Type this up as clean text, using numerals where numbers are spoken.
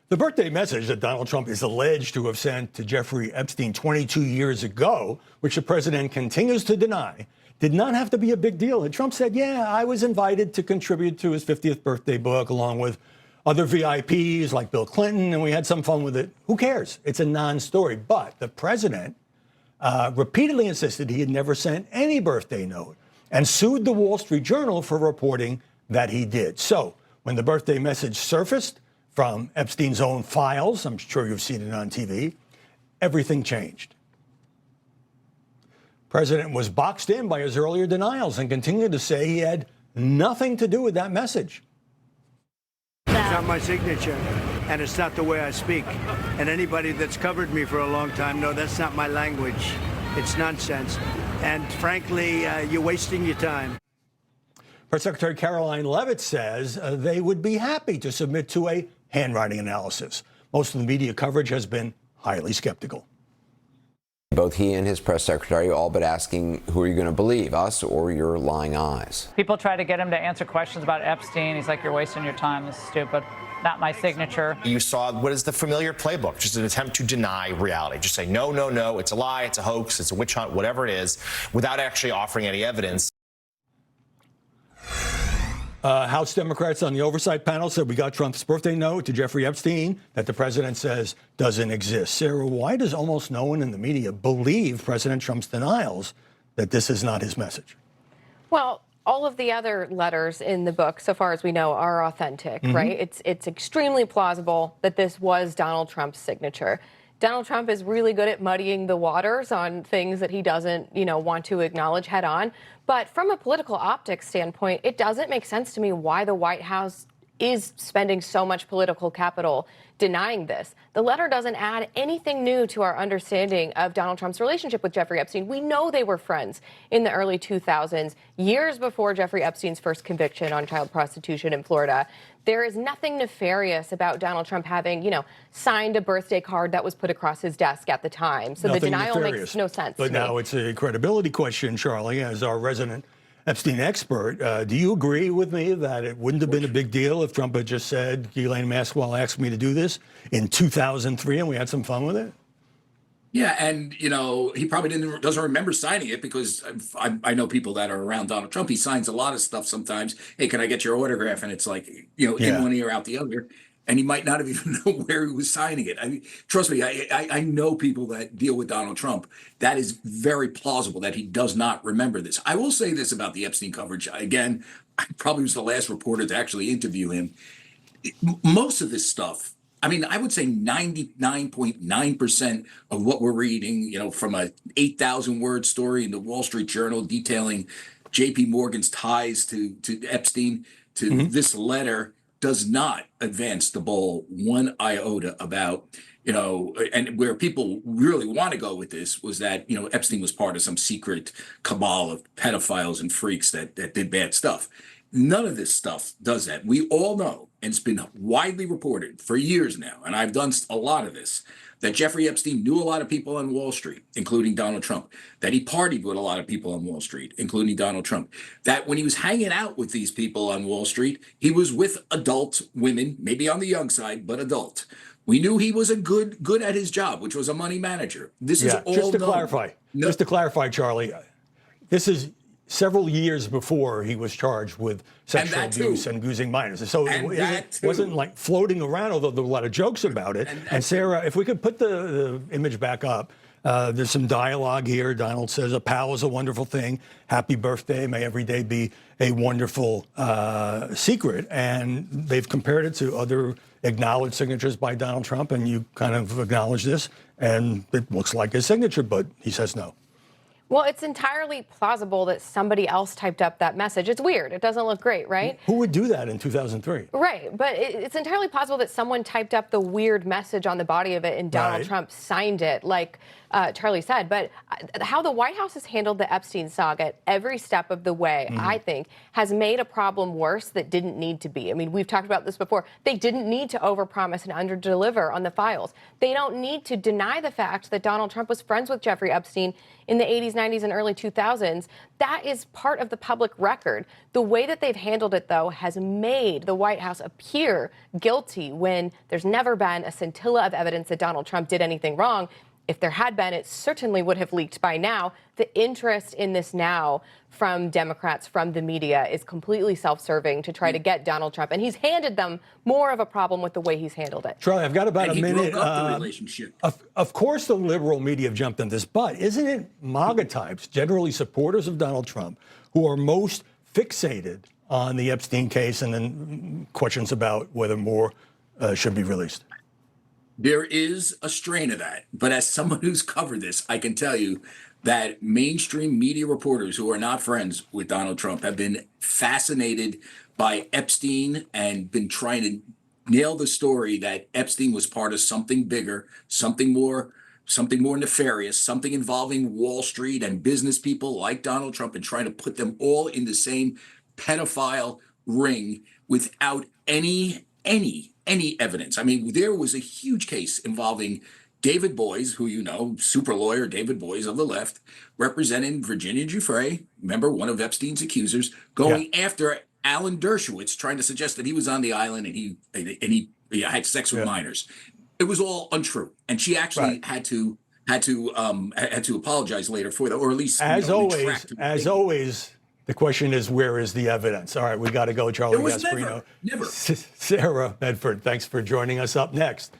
The birthday message that Donald Trump is alleged to have sent to Jeffrey Epstein 22 years ago, which the president continues to deny, did not have to be a big deal. And Trump said, yeah, I was invited to contribute to his 50th birthday book along with other VIPs like Bill Clinton, and we had some fun with it. Who cares? It's a non-story. But the president repeatedly insisted he had never sent any birthday note and sued the Wall Street Journal for reporting that he did. So when the birthday message surfaced from Epstein's own files, I'm sure you've seen it on TV, everything changed. President was boxed in by his earlier denials and continued to say he had nothing to do with that message. It's not my signature, and it's not the way I speak. And anybody that's covered me for a long time, no, that's not my language. It's nonsense. And frankly, you're wasting your time. Press Secretary Caroline Leavitt says they would be happy to submit to a handwriting analysis. Most of the media coverage has been highly skeptical. Both he and his press secretary all but asking, who are you going to believe, us or your lying eyes? People try to get him to answer questions about Epstein. He's like, you're wasting your time. This is stupid. Not my signature. You saw what is the familiar playbook, just an attempt to deny reality. Just say, no, no, no, it's a lie, it's a hoax, it's a witch hunt, whatever it is, without actually offering any evidence. House Democrats on the oversight panel said we got Trump's birthday note to Jeffrey Epstein that the president says doesn't exist. Sarah, why does almost no one in the media believe President Trump's denials that this is not his message? Well, all of the other letters in the book, so far as we know, are authentic, right? It's extremely plausible that this was Donald Trump's signature. Donald Trump is really good at muddying the waters on things that he doesn't, want to acknowledge head on. But from a political optics standpoint, it doesn't make sense to me why the White House is spending so much political capital denying this. The letter doesn't add anything new to our understanding of Donald Trump's relationship with Jeffrey Epstein. We know they were friends in the early 2000s, years before Jeffrey Epstein's first conviction on child prostitution in Florida. There is nothing nefarious about Donald Trump having, signed a birthday card that was put across his desk at the time. So the denial makes no sense. But now it's a credibility question, Charlie, as our resident Epstein expert. Do you agree with me that it wouldn't have been a big deal if Trump had just said, Ghislaine Maxwell asked me to do this in 2003 and we had some fun with it? Yeah, and, he probably doesn't remember signing it because I know people that are around Donald Trump. He signs a lot of stuff sometimes. Hey, can I get your autograph? And it's like, in one ear, out the other. And he might not have even known where he was signing it. I mean, trust me, I know people that deal with Donald Trump. That is very plausible that he does not remember this. I will say this about the Epstein coverage. Again, I probably was the last reporter to actually interview him. Most of this stuff, I would say 99.9% of what we're reading, from a 8,000 word story in the Wall Street Journal detailing J.P. Morgan's ties to Epstein to this letter does not advance the ball one iota about, and where people really want to go with this was that, Epstein was part of some secret cabal of pedophiles and freaks that did bad stuff. None of this stuff does that. We all know, and it's been widely reported for years now, and I've done a lot of this, that Jeffrey Epstein knew a lot of people on Wall Street, including Donald Trump, that he partied with a lot of people on Wall Street, including Donald Trump, that when he was hanging out with these people on Wall Street, he was with adult women, maybe on the young side, but adult. We knew he was good at his job, which was a money manager. This is all just to known. clarify, Charlie, this is several years before he was charged with sexual abuse and abusing minors. So it wasn't like floating around, although there were a lot of jokes about it. And Sarah, if we could put the image back up, there's some dialogue here. Donald says, a pal is a wonderful thing. Happy birthday. May every day be a wonderful secret. And they've compared it to other acknowledged signatures by Donald Trump. And you kind of acknowledge this. And it looks like his signature, but he says no. Well, it's entirely plausible that somebody else typed up that message. It's weird. It doesn't look great, right? Who would do that in 2003? Right. But it's entirely possible that someone typed up the weird message on the body of it and Donald Trump signed it, like Charlie said. But how the White House has handled the Epstein saga at every step of the way, I think, has made a problem worse that didn't need to be. We've talked about this before. They didn't need to overpromise and underdeliver on the files. They don't need to deny the fact that Donald Trump was friends with Jeffrey Epstein in the 80s, 90s, and early 2000s. That is part of the public record. The way that they've handled it, though, has made the White House appear guilty when there's never been a scintilla of evidence that Donald Trump did anything wrong. If there had been, it certainly would have leaked by now. The interest in this now from Democrats, from the media, is completely self-serving to try to get Donald Trump. And he's handed them more of a problem with the way he's handled it. Charlie, I've got about And a he minute. broke up the relationship. Of course, the liberal media have jumped on this, but isn't it MAGA types, generally supporters of Donald Trump, who are most fixated on the Epstein case and then questions about whether more should be released? There is a strain of that. But as someone who's covered this, I can tell you that mainstream media reporters who are not friends with Donald Trump have been fascinated by Epstein and been trying to nail the story that Epstein was part of something bigger, something more nefarious, something involving Wall Street and business people like Donald Trump, and trying to put them all in the same pedophile ring without any evidence. I mean, there was a huge case involving David Boies, who you know, super lawyer David Boies of the left, representing Virginia Giuffre, remember, one of Epstein's accusers, going after Alan Dershowitz, trying to suggest that he was on the island and he had sex with minors. It was all untrue, and she actually had to apologize later for that, or at least As always. The question is, where is the evidence? All right, we got to go, Charlie There was Gasparino. never. Sarah Medford, thanks for joining us. Up next.